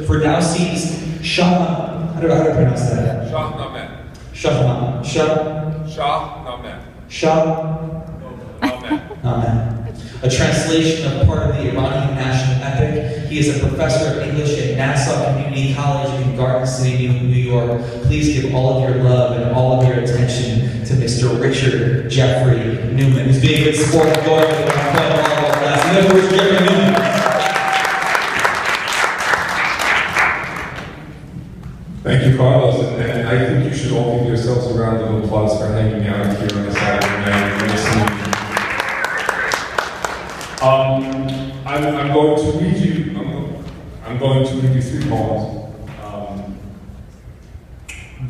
Ferdowsi's Shah, how do I pronounce that? Shahnameh. A translation of part of the Iranian national epic. He is a professor of English at Nassau Community College in Garden City, New York. Please give all of your love and all of your attention to Mr. Richard Jeffrey Newman, who's being a good sport and going with our club volleyball class. You know, Richard Jeffrey Newman. Thank you, Carlos, and I think you should all give yourselves a round of applause for hanging out here on the Saturday night and listening. I'm going to read you three poems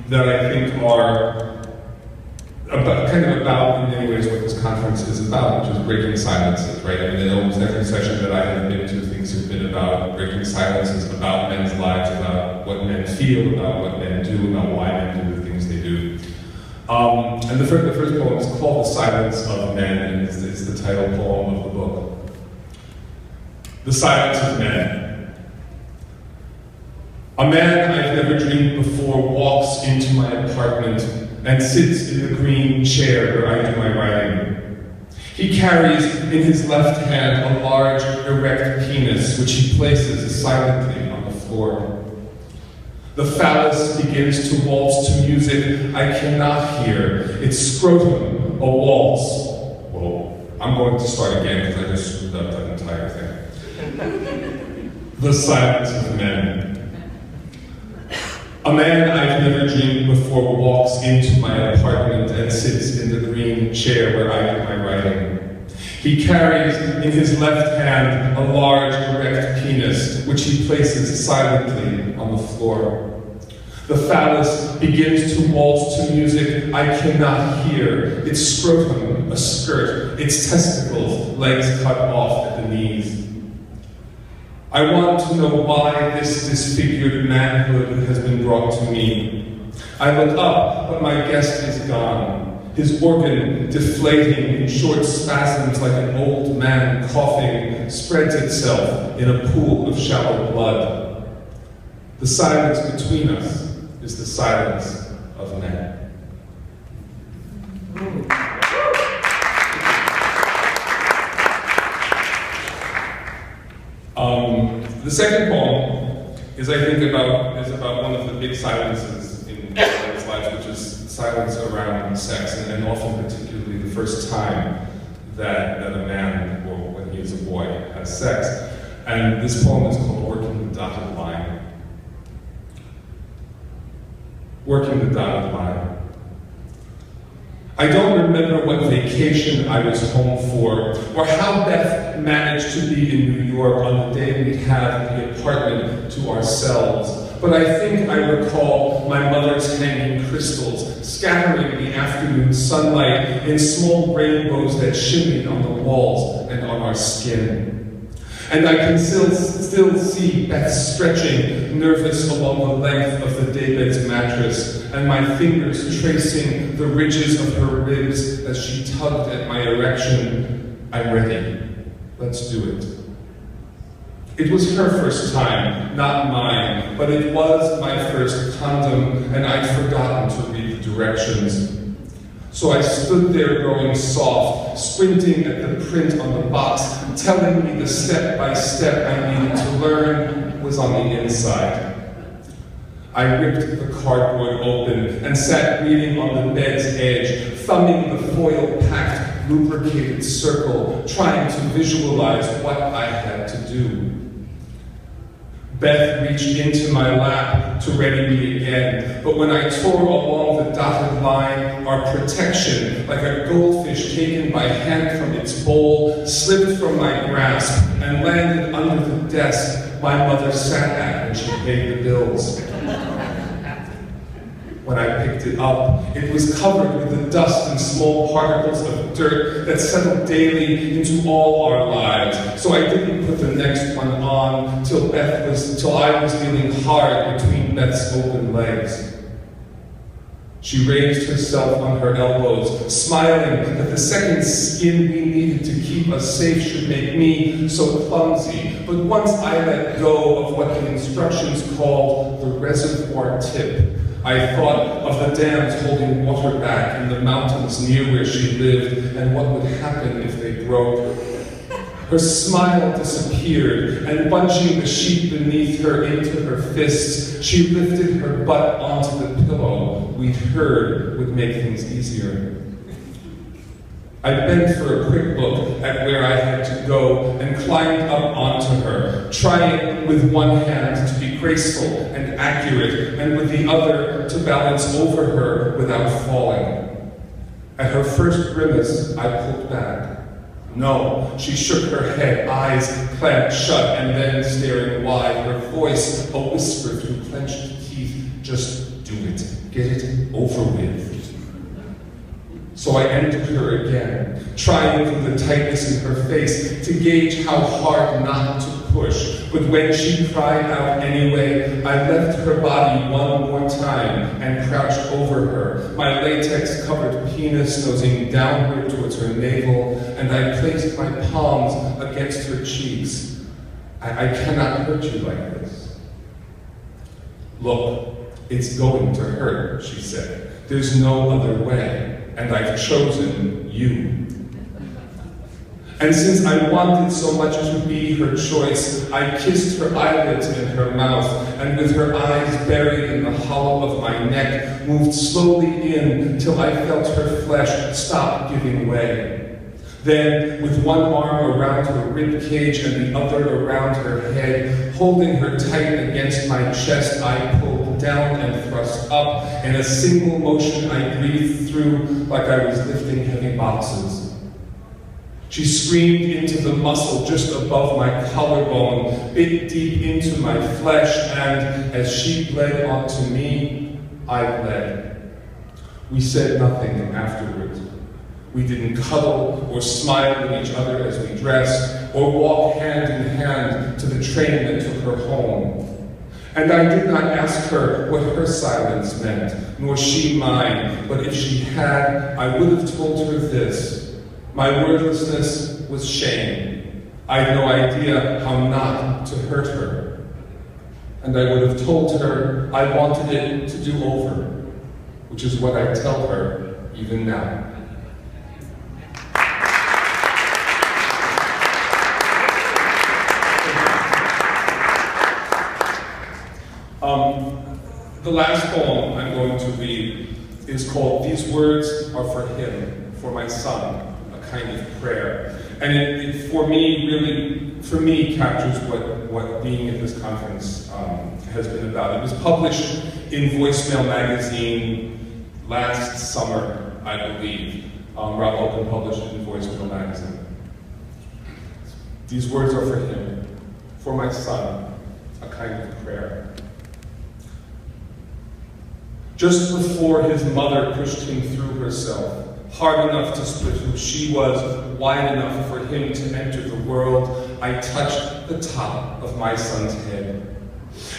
that I think are about in many ways what this conference is about, which is breaking silences, right? I mean, almost every session that I have been to, things have been about breaking silences, about men's lives, about what men feel, about what men do, about why men do the things they do. And the first poem is called The Silence of Men, and is the title poem of the book. The Silence of Men. A man I've never dreamed before walks into my apartment and sits in the green chair where I do my writing. He carries in his left hand a large, erect penis, which he places silently on the floor. The phallus begins to waltz to music I cannot hear. Its scrotum, a waltz. Well, I'm going to start again because I just screwed up that entire thing. The Silence of Men. A man I've never dreamed before walks into my apartment and sits in the green chair where I do my writing. He carries in his left hand a large, erect penis, which he places silently on the floor. The phallus begins to waltz to music I cannot hear. Its scrotum, a skirt, its testicles, legs cut off at the knees. I want to know why this disfigured manhood has been brought to me. I look up, but my guest is gone. His organ, deflating in short spasms like an old man coughing, spreads itself in a pool of shallow blood. The silence between us is the silence of men. The second poem is, I think, about one of the big silences in men's lives, which is silence around sex, and often particularly the first time that a man, or when he is a boy, has sex. And this poem is called Working the Dotted Line. Working the Dotted Line. I don't remember what vacation I was home for, or how Beth managed to be in New York on the day we'd have the apartment to ourselves, but I think I recall my mother's hanging crystals, scattering the afternoon sunlight in small rainbows that shimmied on the walls and on our skin. And I can still see Beth stretching, nervous along the length of the daybed's mattress, and my fingers tracing the ridges of her ribs as she tugged at my erection. I'm ready. Let's do it. It was her first time, not mine, but it was my first condom, and I'd forgotten to read the directions. So I stood there growing soft, squinting at the print on the box, telling me the step-by-step I needed to learn was on the inside. I ripped the cardboard open and sat reading on the bed's edge, thumbing the foil-packed, lubricated circle, trying to visualize what I had to do. Beth reached into my lap to ready me again, but when I tore along the dotted line, our protection, like a goldfish taken by hand from its bowl, slipped from my grasp and landed under the desk my mother sat at when she paid the bills. When I picked it up, it was covered with the dust and small particles of dirt that settled daily into all our lives. So I didn't put the next one on till I was kneeling hard between Beth's open legs. She raised herself on her elbows, smiling that the second skin we needed to keep us safe should make me so clumsy. But once I let go of what the instructions called the reservoir tip, I thought of the dams holding water back in the mountains near where she lived and what would happen if they broke. Her smile disappeared, and bunching the sheet beneath her into her fists, she lifted her butt onto the pillow we'd heard would make things easier. I bent for a quick look at where I had to go and climbed up onto her, trying with one hand to be graceful and accurate, and with the other to balance over her without falling. At her first grimace, I pulled back. No, she shook her head, eyes clamped shut and then staring wide, her voice a whisper through clenched teeth. Just do it. Get it over with. So I entered her again, trying through the tightness in her face to gauge how hard not to push. But when she cried out anyway, I left her body one more time and crouched over her, my latex-covered penis nosing downward towards her navel, and I placed my palms against her cheeks. I cannot hurt you like this. Look, it's going to hurt, she said. There's no other way. And I've chosen you. And since I wanted so much to be her choice, I kissed her eyelids and her mouth, and with her eyes buried in the hollow of my neck, moved slowly in till I felt her flesh stop giving way. Then, with one arm around her rib cage and the other around her head, holding her tight against my chest, I pulled down and thrust up. In a single motion, I breathed through like I was lifting heavy boxes. She screamed into the muscle just above my collarbone, bit deep into my flesh, and as she bled onto me, I bled. We said nothing afterwards. We didn't cuddle or smile at each other as we dressed, or walk hand in hand to the train that took her home. And I did not ask her what her silence meant, nor she mine, but if she had, I would have told her this. My wordlessness was shame. I had no idea how not to hurt her. And I would have told her I wanted it to do over, which is what I tell her even now. The last poem I'm going to read is called These Words Are for Him, for my son, a kind of prayer. And it for me, captures what being at this conference has been about. It was published in Voicemail magazine last summer, I believe. Rob Open published it in Voicemail magazine. These words are for him, for my son, a kind of prayer. Just before his mother pushed him through herself, hard enough to split who she was, wide enough for him to enter the world, I touched the top of my son's head.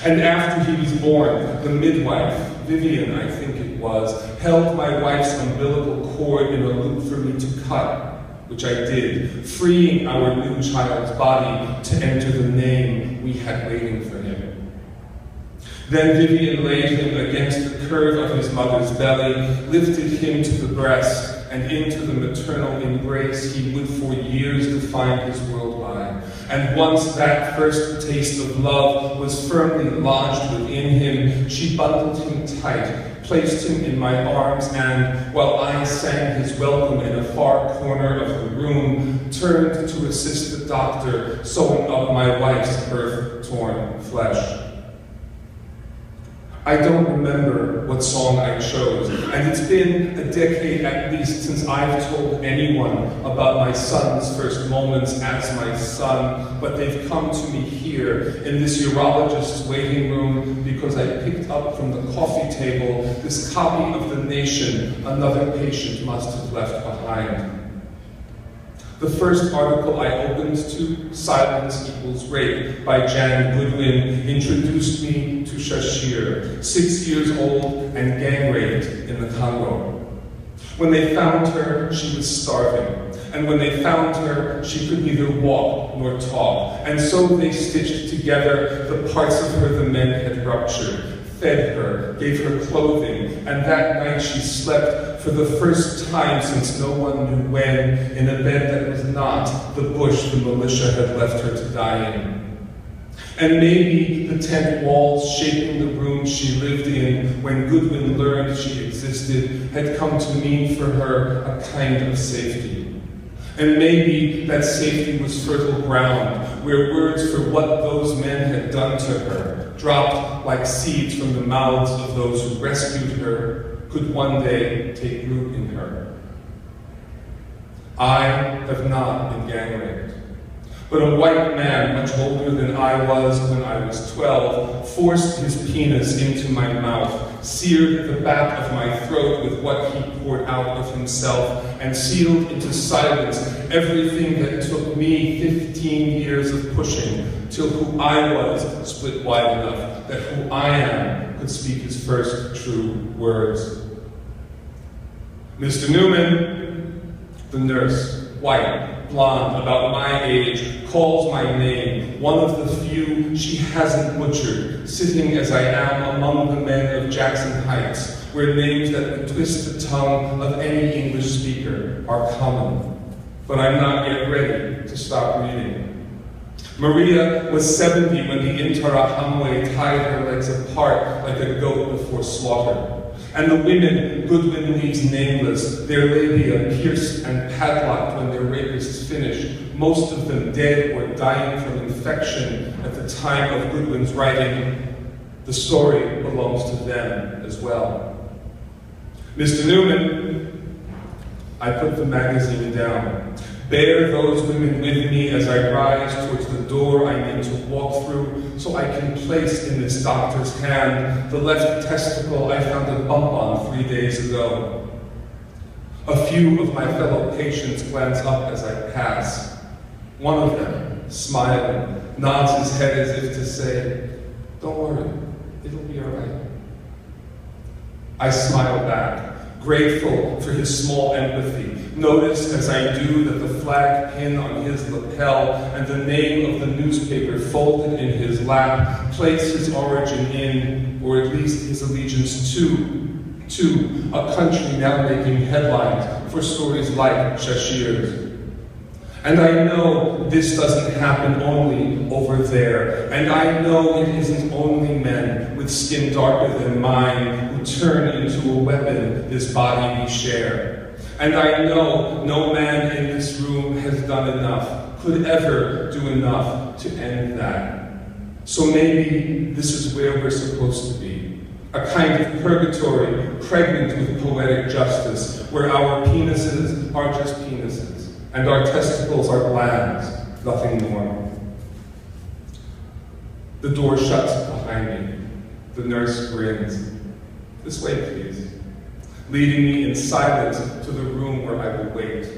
And after he was born, the midwife, Vivian I think it was, held my wife's umbilical cord in a loop for me to cut, which I did, freeing our new child's body to enter the name we had waiting for him. Then Vivian laid him against the curve of his mother's belly, lifted him to the breast, and into the maternal embrace he would for years define his world by. And once that first taste of love was firmly lodged within him, she bundled him tight, placed him in my arms, and, while I sang his welcome in a far corner of the room, turned to assist the doctor sewing up my wife's earth-torn flesh. I don't remember what song I chose, and it's been a decade at least since I've told anyone about my son's first moments as my son, but they've come to me here in this urologist's waiting room because I picked up from the coffee table this copy of The Nation another patient must have left behind. The first article I opened to, Silence Equals Rape, by Jan Goodwin, introduced me to Shashir, 6 years old and gang raped in the Congo. When they found her, she was starving. And when they found her, she could neither walk nor talk. And so they stitched together the parts of her the men had ruptured, fed her, gave her clothing, and that night she slept for the first time since no one knew when, in a bed that was not the bush the militia had left her to die in. And maybe the tent walls shaping the room she lived in when Goodwin learned she existed had come to mean for her a kind of safety. And maybe that safety was fertile ground, where words for what those men had done to her, dropped like seeds from the mouths of those who rescued her, could one day take root in her. I have not been gang raped, but a white man, much older than I was when I was 12, forced his penis into my mouth, seared the back of my throat with what he poured out of himself, and sealed into silence everything that took me 15 years of pushing, till who I was split wide enough that who I am could speak his first true words. Mr. Newman, the nurse, white, blonde, about my age, calls my name, one of the few she hasn't butchered, sitting as I am among the men of Jackson Heights, where names that would twist the tongue of any English speaker are common. But I'm not yet ready to stop reading. Maria was 70 when the Interahamwe tied her legs apart like a goat before slaughter. And the women Goodwin leaves nameless, their labia pierced and padlocked when their rapists finished, most of them dead or dying from infection at the time of Goodwin's writing. The story belongs to them as well. Mr. Newman, I put the magazine down. Bear those women with me as I rise towards the door I need to walk through, so I can place in this doctor's hand the left testicle I found a bump on 3 days ago. A few of my fellow patients glance up as I pass. One of them, smiling, nods his head as if to say, "Don't worry, it'll be all right." I smile back, grateful for his small empathy. Notice as I do that the flag pin on his lapel and the name of the newspaper folded in his lap place his origin in, or at least his allegiance to a country now making headlines for stories like Shashir's. And I know this doesn't happen only over there, and I know it isn't only men with skin darker than mine who turn into a weapon this body we share. And I know no man in this room has done enough, could ever do enough to end that. So maybe this is where we're supposed to be. A kind of purgatory pregnant with poetic justice, where our penises are just penises, and our testicles are glands, nothing more. The door shuts behind me. The nurse grins. "This way, please," leading me in silence to the room where I will wait.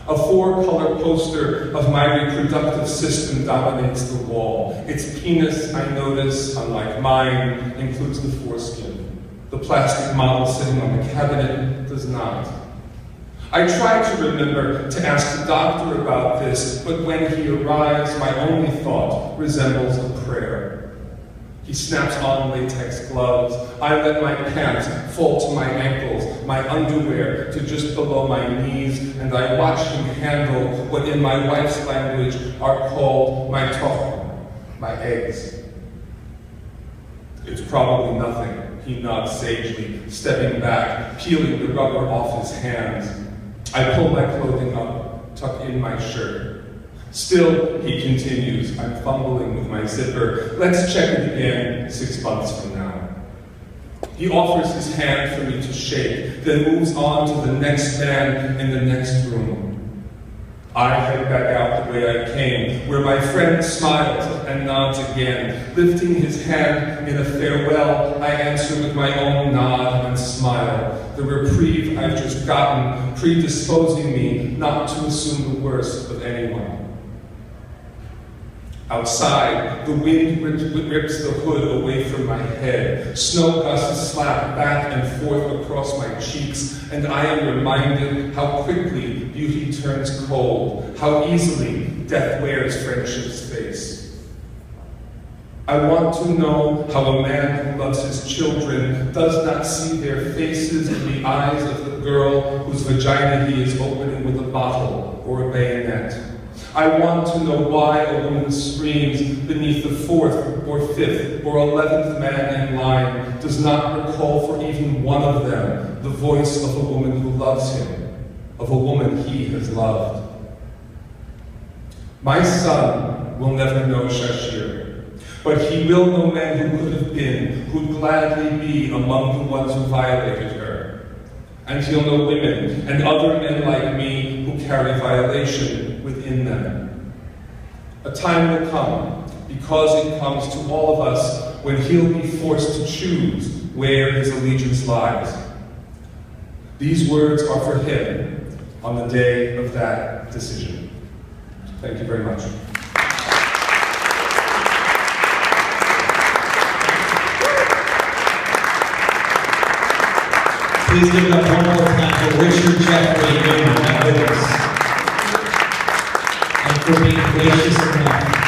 A 4-color poster of my reproductive system dominates the wall. Its penis, I notice, unlike mine, includes the foreskin. The plastic model sitting on the cabinet does not. I try to remember to ask the doctor about this, but when he arrives, my only thought resembles a prayer. He snaps on latex gloves. I let my pants fall to my ankles, my underwear to just below my knees, and I watch him handle what in my wife's language are called my tofu, my eggs. "It's probably nothing," he nods sagely, stepping back, peeling the rubber off his hands. I pull my clothing up, tuck in my shirt. "Still," he continues, I'm fumbling with my zipper, "let's check it again 6 months from now." He offers his hand for me to shake, then moves on to the next man in the next room. I head back out the way I came, where my friend smiles and nods again. Lifting his hand in a farewell, I answer with my own nod and smile, the reprieve I've just gotten predisposing me not to assume the worst of anyone. Outside, the wind rips the hood away from my head. Snow gusts slap back and forth across my cheeks, and I am reminded how quickly beauty turns cold, how easily death wears friendship's face. I want to know how a man who loves his children does not see their faces in the eyes of the girl whose vagina he is opening with a bottle or a bayonet. I want to know why a woman screams beneath the 4th or 5th or 11th man in line, does not recall for even one of them the voice of a woman who loves him, of a woman he has loved. My son will never know Shashir, but he will know men who could have been, who'd gladly be among the ones who violated her. And he'll know women and other men like me who carry violation within them. A time will come, because it comes to all of us, when he'll be forced to choose where his allegiance lies. These words are for him on the day of that decision. Thank you very much. Please give it up one more time for Richard Jeffrey and for being gracious enough